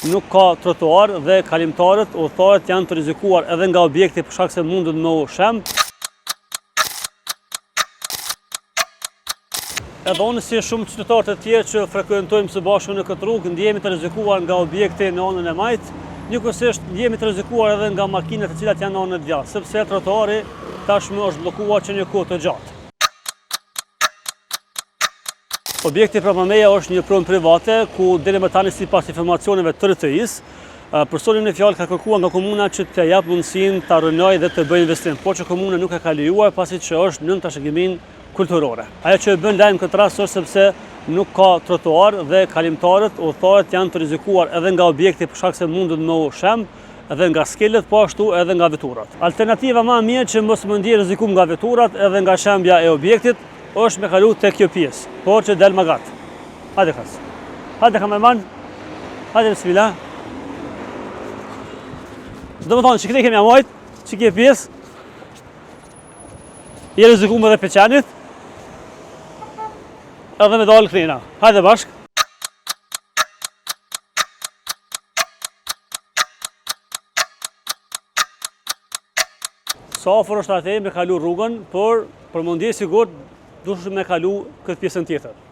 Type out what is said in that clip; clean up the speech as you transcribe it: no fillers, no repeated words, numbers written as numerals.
Nuk ka trotuar dhe kalimtarët, udhëtarët janë të rrezikuar edhe nga objekti për shkak se mundet me u shem. Edhe unë si shumë qytetarë të tjerë që frekuentojmë së bashku në këtë rrugë, ndjehemi të rrezikuar nga objekti në anën e majt, njëkohësisht ndjehemi të rrezikuar edhe nga makinat të cilat janë në anën e djathtë, sepse trotuari tashmë është bllokuar që një kohë të gjatë. Objekti pranë meje është një pronë private ku deri më tani sipas informacioneve të RTI-s, personin në fjalë ka kërkuar nga komuna që t'ia jap mundësinë ta rënojë dhe të bëjë investim, por që komuna nuk e ka lejuar pasi që është nën trashëgiminë kulturore. Ajo që e bën lajm këtë rast është sepse nuk ka trotuar dhe kalimtarët, udhëtarët janë të rrezikuar edhe nga objekti për shkak se mundet me u shem, edhe nga skelet, po ashtu edhe nga veturat. Alternativa më e mirë që mos më ndjej rrezikum nga veturat edhe nga shembja e objektit është me kalu tek kjo pjesë, por që del më gat. Hajde kas. Hajde kameraman. Hajde bismillah. Do të thonë që këtë kemi amojt, që kjo pjesë i rrezikum edhe peçanit. Edhe me dalë këtina. Hajde bashk. Sa afër është atë me kalu rrugën, por për mundje sigurt duhet me kalu këtë pjesën tjetër.